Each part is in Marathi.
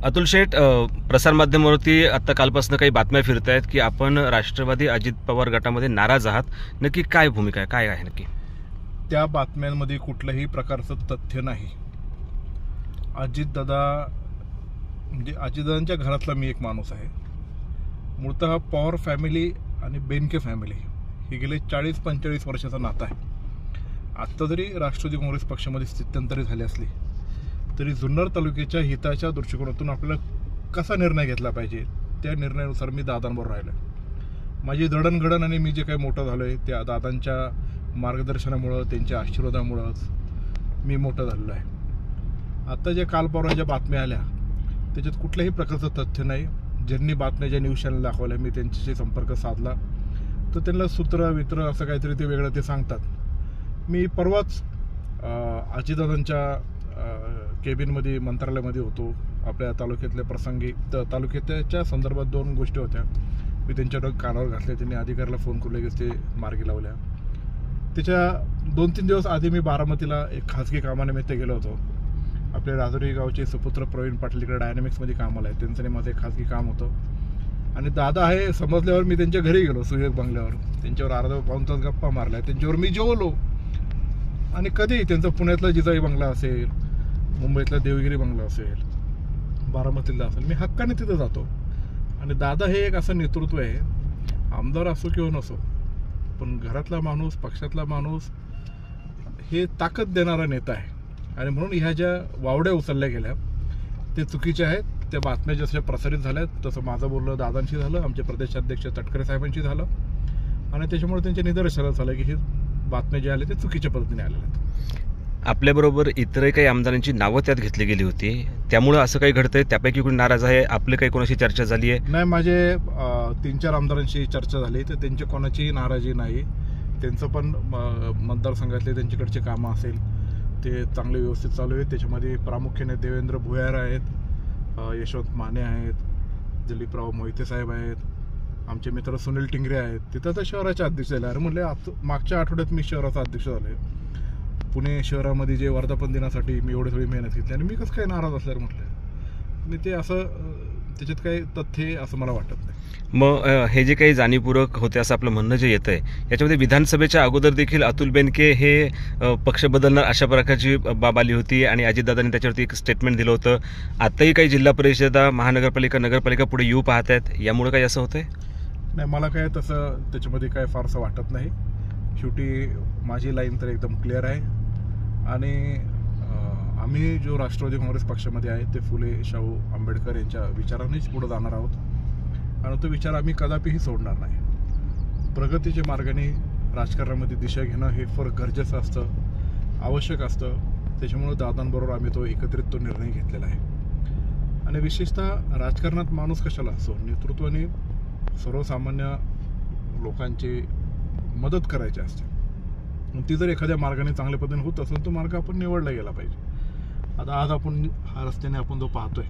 अतुल शेठ, प्रसारमाध्यमावरती आता कालपासून काही बातम्या फिरत आहेत की आपण राष्ट्रवादी अजित पवार गटामध्ये नाराज आहात. नक्की काय भूमिका आहे, काय आहे नक्की? त्या बातम्यांमध्ये कुठल्याही प्रकारचं तथ्य नाही. अजितदादा म्हणजे अजितदादांच्या घरातला मी एक माणूस आहे. मूळतः पवार फॅमिली आणि बेनके फॅमिली हे गेले 40-45 वर्षाचं नातं आहे. आत्ता जरी राष्ट्रवादी काँग्रेस पक्षामध्ये स्थित्यंतरी झाली असली तरी जुन्नर तालुक्याच्या हिताच्या दृष्टिकोनातून आपल्याला कसा निर्णय घेतला पाहिजे त्या निर्णयानुसार मी दादांबरोबर राहिलो. माझी जडणघडण आणि मी जे काही मोठं झालो आहे त्या दादांच्या मार्गदर्शनामुळं, त्यांच्या आशीर्वादामुळंच मी मोठं झालेलो आहे. आत्ता ज्या कालपर्वा ज्या बातम्या आल्या त्याच्यात कुठल्याही प्रकारचं तथ्य नाही. ज्यांनी बातम्या ज्या न्यूज चॅनल दाखवल्या मी त्यांच्याशी संपर्क साधला तर त्यांना सूत्र असं काहीतरी ते वेगळं ते सांगतात. मी परवाच अजितदादांच्या केबिनमध्ये मंत्रालयामध्ये होतो. आपल्या तालुक्यातल्या प्रसंगी तालुक्याच्या संदर्भात 2 गोष्टी होत्या. मी त्यांच्या कानावर घातल्या. त्यांनी अधिकाऱ्याला फोन करून लगेच ते मार्गी लावल्या. त्याच्या 2-3 दिवस आधी मी बारामतीला एक खाजगी कामानिमित्त गेलो होतो. आपल्या राजुरी गावचे सुपुत्र प्रवीण पाटील इकडे डायनॅमिक्समध्ये कामाला आहे. त्यांचं माझं एक खाजगी काम होतं आणि दादा आहे समजल्यावर मी त्यांच्या घरी गेलो. सुयोग बंगल्यावर त्यांच्यावर अर्धा-पाऊण तास गप्पा मारल्या. त्यांच्यावर मी जेवलो. आणि कधी त्यांचा पुण्यातला जिजाई बंगला असेल, मुंबईतला देवगिरी बंगला असेल, बारामतीला असेल, मी हक्काने तिथं जातो. आणि दादा हे एक असं नेतृत्व आहे, आमदार असो किंवा नसो, पण घरातला माणूस, पक्षातला माणूस हे ताकद देणारा नेता आहे. आणि म्हणून ह्या ज्या वावड्या उचलल्या गेल्या ते चुकीच्या आहेत. त्या बातम्या जशा प्रसारित झाल्यात तसं माझं बोलणं दादांशी झालं, आमचे प्रदेशाध्यक्ष तटकरे साहेबांशी झालं आणि त्याच्यामुळे त्यांच्या निदर्शनास झालं की हे बातम्या जे आले ते चुकीच्या पद्धतीने आलेल्या आहेत. आपल्याबरोबर इतरही काही आमदारांची नावं त्यात घेतली गेली होती, त्यामुळे असं काही घडतंय? त्यापैकी कोणी नाराज आहे? आपली काही कोणाशी चर्चा झाली आहे? नाही, माझे 3-4 आमदारांशी चर्चा झाली तर त्यांची कोणाची नाराजी नाही. त्यांचं पण मतदारसंघातले त्यांच्याकडचे कामं असेल ते चांगले व्यवस्थित चालू आहेत. त्याच्यामध्ये प्रामुख्याने देवेंद्र भुयार आहेत, यशवंत माने आहेत, दिलीपराव मोहिते साहेब आहेत, आमचे मित्र सुनील टिंगरे आहेत. तिथं तर शहराचे अध्यक्ष झाले. अरे म्हणले मागच्या आठवड्यात मी शहराचा अध्यक्ष झाले. पुणे शहरामध्ये जे वर्धापन दिनासाठी मी एवढी मेहनत घेतली आणि मी कसं काय नाराज असल्यावर म्हटलं. आणि ते असं त्याच्यात काही तथ्य असं मला वाटत नाही. मग हे जे काही जाणीवपूर्वक होते असं आपलं म्हणणं जे येतं आहे याच्यामध्ये विधानसभेच्या अगोदर देखील अतुल बेनके हे पक्ष बदलणार अशा प्रकारची बाब आली होती आणि अजितदादांनी त्याच्यावरती एक स्टेटमेंट दिलं होतं. आताही काही जिल्हा परिषदा, महानगरपालिका, नगरपालिका पुढे येऊ पाहत आहेत. यामुळे काही असं होतंय? नाही, मला काय तसं त्याच्यामध्ये काय फारसं वाटत नाही. शेवटी माझी लाईन तर एकदम क्लिअर आहे आणि आम्ही जो राष्ट्रवादी काँग्रेस पक्षामध्ये आहे ते फुले शाहू आंबेडकर यांच्या विचारानेच पुढे जाणार आहोत आणि तो विचार आम्ही कदापिही सोडणार नाही. प्रगतीच्या मार्गाने राजकारणामध्ये दिशा घेणं हे फार गरजेचं असतं, आवश्यक असतं. त्याच्यामुळे दादांबरोबर आम्ही तो एकत्रित तो निर्णय घेतलेला आहे. आणि विशेषतः राजकारणात माणूस कशाला असो, नेतृत्वाने सर्वसामान्य लोकांची मदत करायची असते. ती जर एखाद्या मार्गाने चांगल्या पद्धतीने होत असेल तो मार्ग आपण निवडला गेला पाहिजे. आता आज आपण हा रस्त्याने आपण जो पाहतोय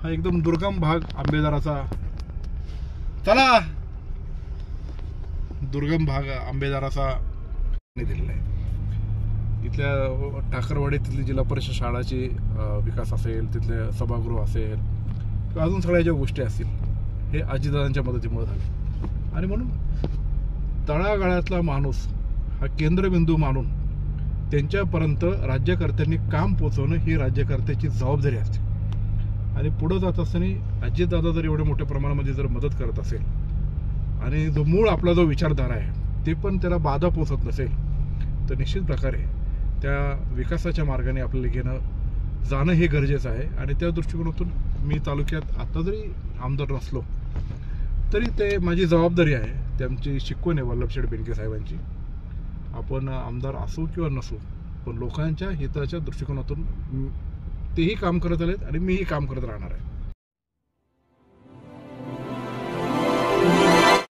हा एकदम दुर्गम भाग आंबेदाराचा, चला दुर्गम भाग आंबेदाराचा दिलेला आहे. इथल्या ठाकरवाडी तिथली जिल्हा परिषद शाळाची विकास असेल, तिथले सभागृह असेल किंवा अजून सगळ्या ज्या गोष्टी असतील हे अजितदादांच्या मदतीमुळे झाले. आणि म्हणून तळागाळातला माणूस हा केंद्रबिंदू मानून त्यांच्यापर्यंत राज्यकर्त्यांनी काम पोचवणं ही राज्यकर्त्याची जबाबदारी असते. आणि पुढं जात असताना अजितदादा जर एवढ्या मोठ्या प्रमाणामध्ये जर मदत करत असेल आणि जो मूळ आपला जो विचारधारा आहे ते पण त्याला बाधा पोचत नसेल तर निश्चित प्रकारे त्या विकासाच्या मार्गाने आपल्याला जाणं हे गरजेचं आहे. आणि त्या दृष्टिकोनातून मी तालुक्यात आता जरी आमदार नसलो तरी ते माझी जबाबदारी आहे, त्यांची शिकवण आहे वल्लभशेठ बेनके साहेबांची. आपण आमदार असू किंवा नसू पण लोकांच्या हिताच्या दृष्टिकोनातून तेही काम करत आलेत आणि मीही काम करत राहणार आहे.